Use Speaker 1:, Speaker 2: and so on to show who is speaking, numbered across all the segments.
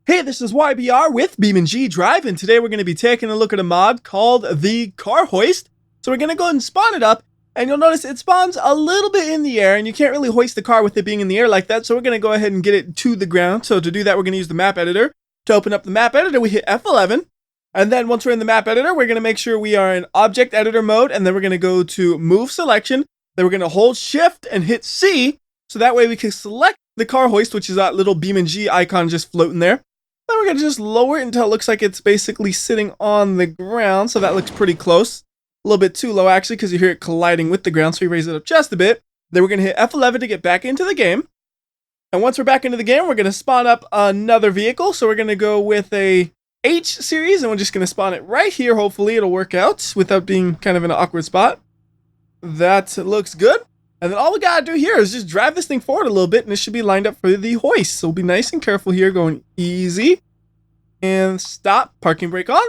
Speaker 1: Hey, this is WhyBeAre with BeamNG.drive, and today we're going to be taking a look at a mod called the car hoist. So we're going to go ahead and spawn it up, and you'll notice it spawns a little bit in the air, and you can't really hoist the car with it being in the air like that, so we're going to go ahead and get it to the ground. So to do that, we're going to use the map editor. To open up the map editor, we hit F11, and then once we're in the map editor, we're going to make sure we are in object editor mode, and then we're going to go to move selection, then we're going to hold shift and hit C, so that way we can select the car hoist, which is that little BeamNG icon just floating there. Then we're going to just lower it until it looks like it's basically sitting on the ground. So that looks pretty close. A little bit too low, actually, because you hear it colliding with the ground. So we raise it up just a bit. Then we're going to hit F11 to get back into the game. And once we're back into the game, we're going to spawn up another vehicle. So we're going to go with a H series. And we're just going to spawn it right here. Hopefully it'll work out without being kind of in an awkward spot. That looks good. And then all we got to do here is just drive this thing forward a little bit, and it should be lined up for the hoist. So we'll be nice and careful here, going easy. And stop, parking brake on.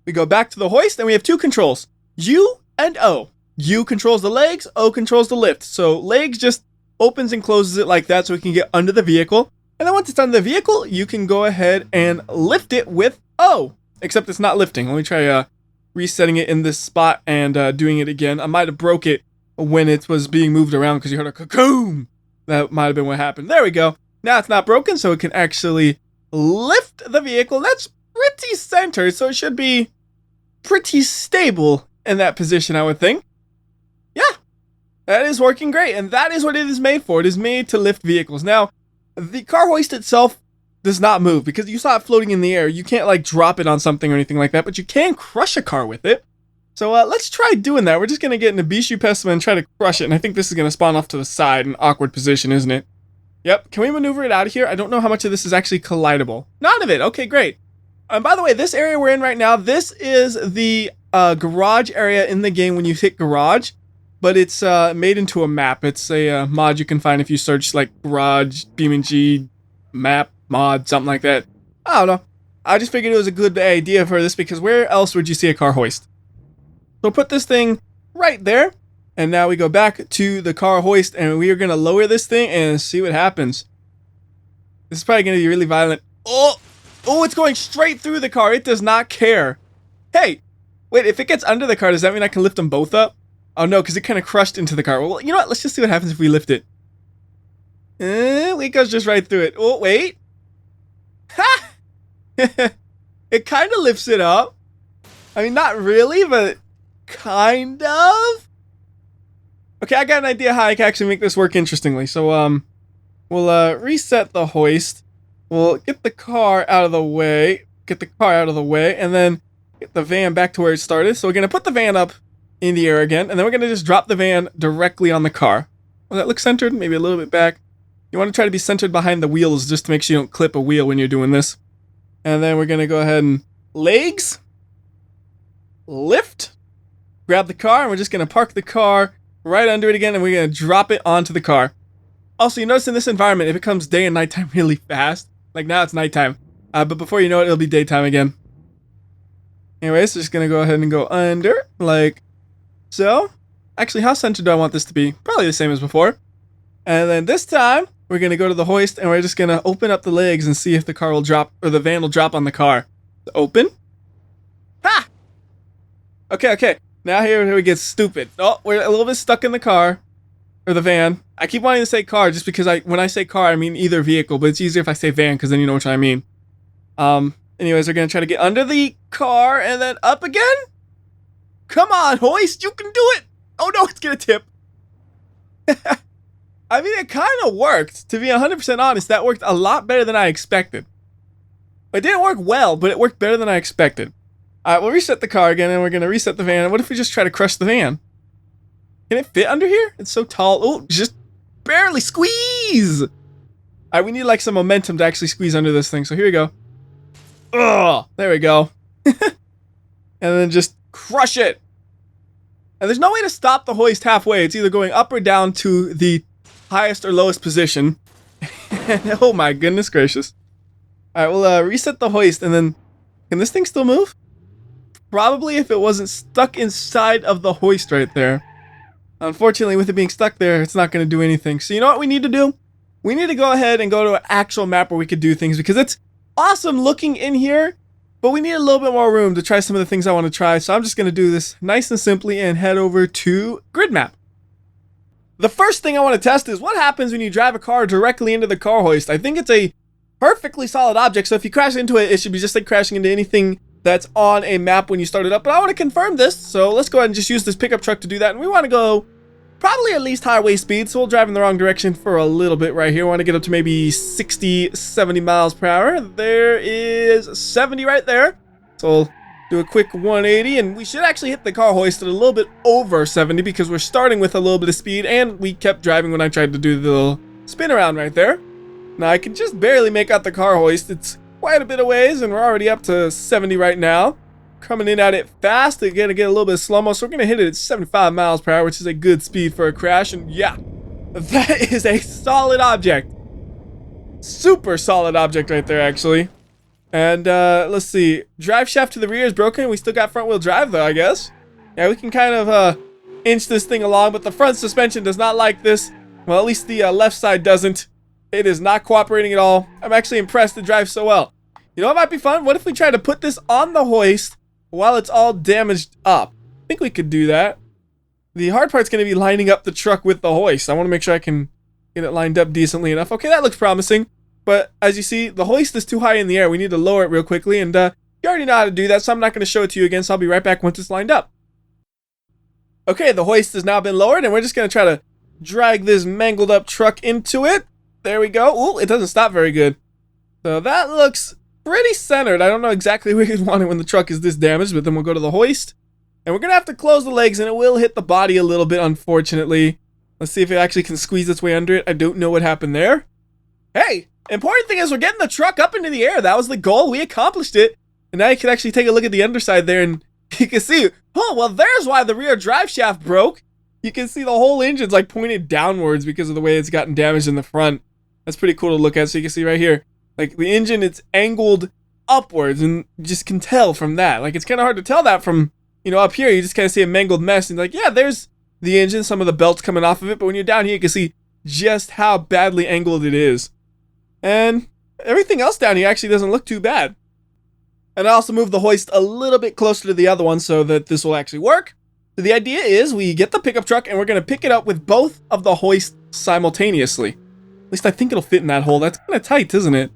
Speaker 1: We go back to the hoist, and we have two controls, U and O. U controls the legs, O controls the lift. So legs just opens and closes it like that so we can get under the vehicle. And then once it's under the vehicle, you can go ahead and lift it with O. Except it's not lifting. Let me try resetting it in this spot and doing it again. I might have broke it when it was being moved around because you heard a cocoon. That might have been what happened. There we go. Now it's not broken, so it can actually lift the vehicle. That's pretty centered, so it should be pretty stable in that position, I would think. Yeah, that is working great, and that is what it is made for. It is made to lift vehicles. Now, the car hoist itself does not move because you saw it floating in the air. You can't like drop it on something or anything like that, but you can crush a car with it. So let's try doing that. We're just going to get in a Bishu Pesima and try to crush it. And I think this is going to spawn off to the side, an awkward position, isn't it? Yep. Can we maneuver it out of here? I don't know how much of this is actually collidable. None of it. Okay, great. And by the way, this area we're in right now, this is the garage area in the game when you hit garage. But it's made into a map. It's a mod you can find if you search like garage, BeamNG, map, mod, something like that. I don't know. I just figured it was a good idea for this because where else would you see a car hoist? So put this thing right there, and now we go back to the car hoist, and we are going to lower this thing and see what happens. This is probably going to be really violent. Oh, it's going straight through the car. It does not care. Hey, wait, if it gets under the car, does that mean I can lift them both up? Oh, no, because it kind of crushed into the car. Well, you know what? Let's just see what happens if we lift it. It goes just right through it. Oh, wait. Ha! It kind of lifts it up. I mean, not really, but kind of. Okay, I got an idea how I can actually make this work interestingly. So, we'll reset the hoist. We'll get the car out of the way. And then get the van back to where it started. So we're going to put the van up in the air again. And then we're going to just drop the van directly on the car. Will that look centered? Maybe a little bit back. You want to try to be centered behind the wheels just to make sure you don't clip a wheel when you're doing this. And then we're going to go ahead and legs. Lift. Grab the car, and we're just going to park the car right under it again, and we're going to drop it onto the car. Also, you notice in this environment, it becomes day and nighttime really fast. Like now it's nighttime, but before you know it, it'll be daytime again. Anyways, just going to go ahead and go under, like so. Actually, how centered do I want this to be? Probably the same as before. And then this time, we're going to go to the hoist, and we're just going to open up the legs and see if the car will drop, or the van will drop on the car. Open. Ha! Okay. Now here we get stupid. Oh, we're a little bit stuck in the car. Or the van. I keep wanting to say car just because when I say car, I mean either vehicle. But it's easier if I say van because then you know what I mean. Anyways, we're going to try to get under the car and then up again. Come on, hoist. You can do it. Oh, no, it's going to tip. I mean, it kind of worked. To be 100% honest, that worked a lot better than I expected. It didn't work well, but it worked better than I expected. Alright, we'll reset the car again, and we're going to reset the van. What if we just try to crush the van? Can it fit under here? It's so tall. Oh, just barely squeeze! Alright, we need like some momentum to actually squeeze under this thing. So here we go. Oh, there we go. And then just crush it. And there's no way to stop the hoist halfway. It's either going up or down to the highest or lowest position. Oh my goodness gracious. Alright, we'll reset the hoist, and then... Can this thing still move? Probably if it wasn't stuck inside of the hoist right there. Unfortunately, with it being stuck there, it's not going to do anything. So you know what we need to do? We need to go ahead and go to an actual map where we could do things, because awesome looking in here, but we need a little bit more room to try some of the things I want to try. So I'm just going to do this nice and simply and head over to grid map. The first thing I want to test is what happens when you drive a car directly into the car hoist. I think it's a perfectly solid object, so if you crash into it, it should be just like crashing into anything that's on a map when you start it up. But I want to confirm this, so let's go ahead and just use this pickup truck to do that. And we want to go probably at least highway speed, so we'll drive in the wrong direction for a little bit right here. We want to get up to maybe 60, 70 miles per hour. There is 70 right there. So we'll do a quick 180, and we should actually hit the car hoist at a little bit over 70 because we're starting with a little bit of speed, and we kept driving when I tried to do the little spin around right there. Now I can just barely make out the car hoist. It's quite a bit of ways, and we're already up to 70 right now. Coming in at it fast. They're gonna get a little bit slow-mo, so we're gonna hit it at 75 miles per hour, which is a good speed for a crash. And yeah, that is a solid object. Super solid object right there, actually. And let's see, drive shaft to the rear is broken. We still got front wheel drive though, I guess. Yeah, we can kind of inch this thing along, but the front suspension does not like this. Well, at least the left side doesn't. It is not cooperating at all. I'm actually impressed it drives so well. You know what might be fun? What if we try to put this on the hoist while it's all damaged up? I think we could do that. The hard part's going to be lining up the truck with the hoist. I want to make sure I can get it lined up decently enough. Okay, that looks promising. But as you see, the hoist is too high in the air. We need to lower it real quickly. And you already know how to do that, so I'm not going to show it to you again. So I'll be right back once it's lined up. Okay, the hoist has now been lowered, and we're just going to try to drag this mangled up truck into it. There we go. Ooh, it doesn't stop very good. So that looks pretty centered. I don't know exactly where you'd want it when the truck is this damaged, but then we'll go to the hoist. And we're going to have to close the legs, and it will hit the body a little bit, unfortunately. Let's see if it actually can squeeze its way under it. I don't know what happened there. Hey, important thing is we're getting the truck up into the air. That was the goal. We accomplished it. And now you can actually take a look at the underside there, and you can see, oh, well, there's why the rear drive shaft broke. You can see the whole engine's like pointed downwards because of the way it's gotten damaged in the front. That's pretty cool to look at. So you can see right here, like the engine, it's angled upwards, and you just can tell from that. Like, it's kind of hard to tell that from, you know, up here. You just kind of see a mangled mess, and like, yeah, there's the engine, some of the belts coming off of it. But when you're down here, you can see just how badly angled it is. And everything else down here actually doesn't look too bad. And I also moved the hoist a little bit closer to the other one so that this will actually work. So the idea is we get the pickup truck, and we're going to pick it up with both of the hoists simultaneously. At least I think it'll fit in that hole. That's kind of tight, isn't it?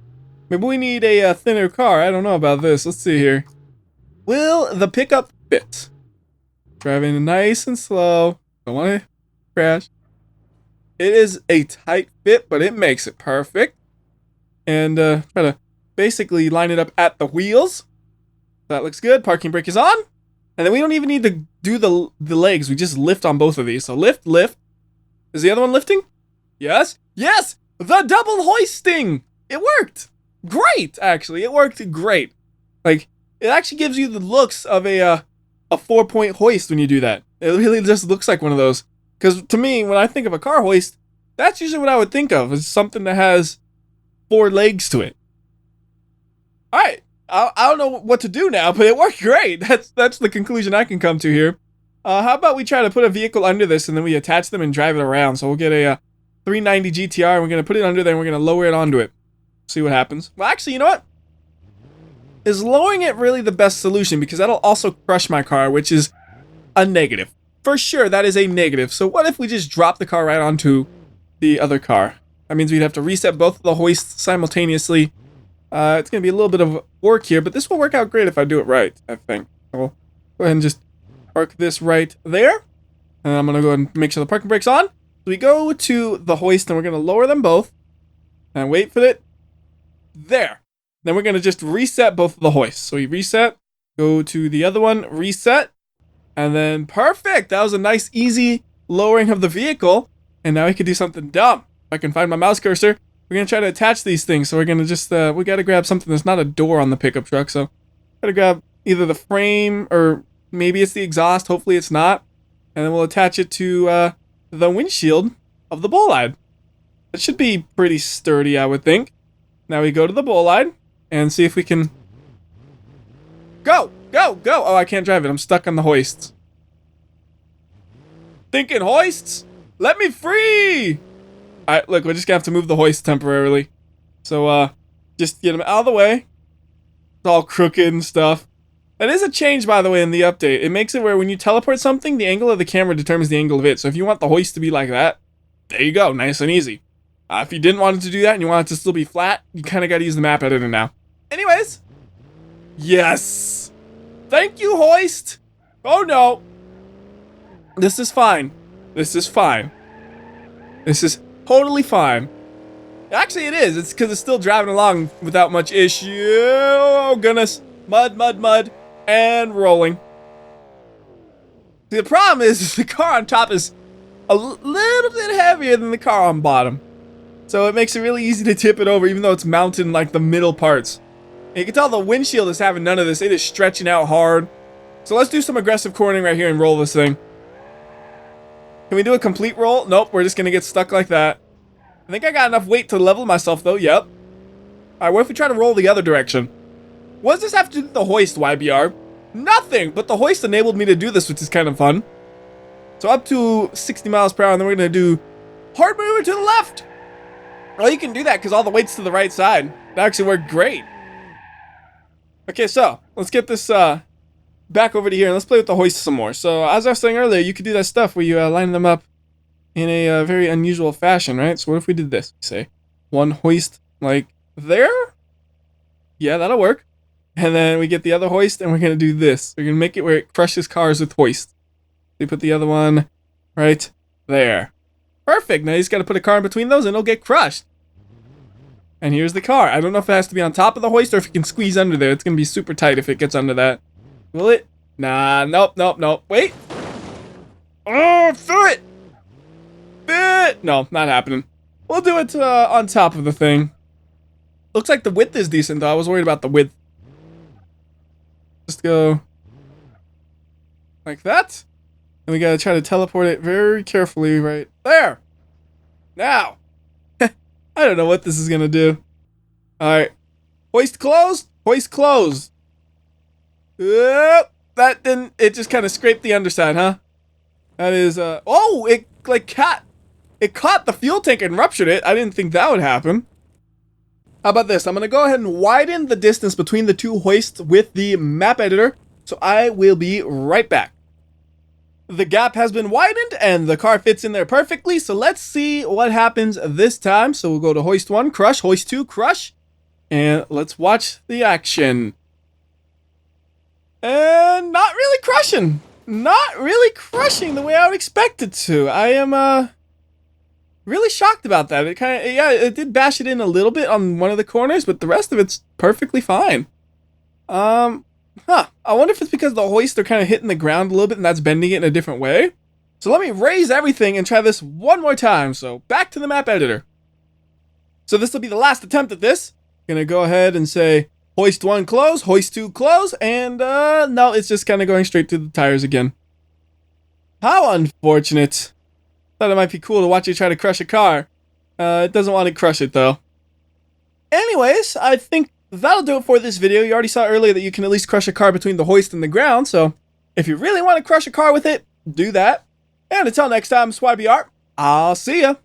Speaker 1: Maybe we need a thinner car. I don't know about this. Let's see here. Will the pickup fit? Driving nice and slow. Don't want to crash. It is a tight fit, but it makes it perfect. And try to basically line it up at the wheels. That looks good. Parking brake is on. And then we don't even need to do the legs. We just lift on both of these. So lift, lift. Is the other one lifting? Yes. Yes! The double hoisting! It worked! Great, actually. It worked great. Like, it actually gives you the looks of a 4-point hoist when you do that. It really just looks like one of those. Because to me, when I think of a car hoist, that's usually what I would think of, is something that has 4 legs to it. Alright, I don't know what to do now, but it worked great. That's the conclusion I can come to here. How about we try to put a vehicle under this, and then we attach them and drive it around. So we'll get a 390 GTR, and we're going to put it under there, and we're going to lower it onto it. See what happens. Well, actually, you know what? Is lowering it really the best solution? Because that'll also crush my car, which is a negative. For sure, that is a negative. So what if we just drop the car right onto the other car? That means we'd have to reset both of the hoists simultaneously. It's going to be a little bit of work here, but this will work out great if I do it right, I think. So we'll go ahead and just park this right there. And I'm going to go ahead and make sure the parking brake's on. So we go to the hoist, and we're going to lower them both. And wait for it. There. Then we're going to just reset both of the hoists. So we reset, go to the other one, reset, and then perfect. That was a nice, easy lowering of the vehicle. And now we can do something dumb. If I can find my mouse cursor, we're going to try to attach these things. So we're going to just, we got to grab something that's not a door on the pickup truck. So got to grab either the frame or maybe it's the exhaust. Hopefully it's not. And then we'll attach it to the windshield of the bolide. It should be pretty sturdy, I would think. Now we go to the bolide and see if we can... Go! Go! Go! Oh, I can't drive it. I'm stuck on the hoists. Thinking hoists? Let me free! Alright, look, we're just gonna have to move the hoist temporarily. So, Just get them out of the way. It's all crooked and stuff. That is a change, by the way, in the update. It makes it where when you teleport something, the angle of the camera determines the angle of it. So if you want the hoist to be like that, there you go, nice and easy. If you didn't want it to do that and you want it to still be flat, you kind of got to use the map editor now. Anyways. Yes. Thank you, Hoist. Oh, no. This is fine. This is fine. This is totally fine. Actually, it is. It's because it's still driving along without much issue. Oh, goodness. Mud, mud, mud. And rolling. The problem is the car on top is a little bit heavier than the car on bottom. So it makes it really easy to tip it over, even though it's mounted in like the middle parts. And you can tell the windshield is having none of this. It is stretching out hard. So let's do some aggressive cornering right here and roll this thing. Can we do a complete roll? Nope, we're just going to get stuck like that. I think I got enough weight to level myself though. Yep. Alright, what if we try to roll the other direction? What does this have to do with the hoist, WhyBeAre? Nothing! But the hoist enabled me to do this, which is kind of fun. So up to 60 miles per hour, and then we're going to do hard maneuver to the left. Well, you can do that because all the weight's to the right side. That actually worked great. Okay, so let's get this back over to here and let's play with the hoist some more. So as I was saying earlier, you could do that stuff where you line them up in a very unusual fashion, right? So what if we did this? Say one hoist like there? Yeah, that'll work. And then we get the other hoist and we're going to do this. We're going to make it where it crushes cars with hoist. We put the other one right there. Perfect. Now you just got to put a car in between those and it'll get crushed. And here's the car. I don't know if it has to be on top of the hoist or if you can squeeze under there. It's going to be super tight if it gets under that. Will it? Nah, nope, nope, nope. Wait. Oh, through it. No, not happening. We'll do it on top of the thing. Looks like the width is decent, though. I was worried about the width. Just go like that. And we got to try to teleport it very carefully right there. Now. I don't know what this is going to do. Alright. Hoist closed. Hoist closed. That didn't... It just kind of scraped the underside, huh? That is, oh! It, like, it caught the fuel tank and ruptured it. I didn't think that would happen. How about this? I'm going to go ahead and widen the distance between the two hoists with the map editor. So I will be right back. The gap has been widened and the car fits in there perfectly. So let's see what happens this time. So we'll go to hoist 1, crush, hoist 2, crush. And let's watch the action. And not really crushing. Not really crushing the way I would expect it to. I am really shocked about that. It kind of, yeah, it did bash it in a little bit on one of the corners, but the rest of it's perfectly fine. I wonder if it's because the hoists are kind of hitting the ground a little bit and that's bending it in a different way. So let me raise everything and try this one more time. So back to the map editor. So this will be the last attempt at this. Gonna go ahead and say hoist 1 close, hoist 2 close, and no, it's just kind of going straight through the tires again. How unfortunate. Thought it might be cool to watch you try to crush a car. It doesn't want to crush it though. Anyways, I think that'll do it for this video. You already saw earlier that you can at least crush a car between the hoist and the ground, so if you really want to crush a car with it, do that. And until next time, WhyBeAre, I'll see ya.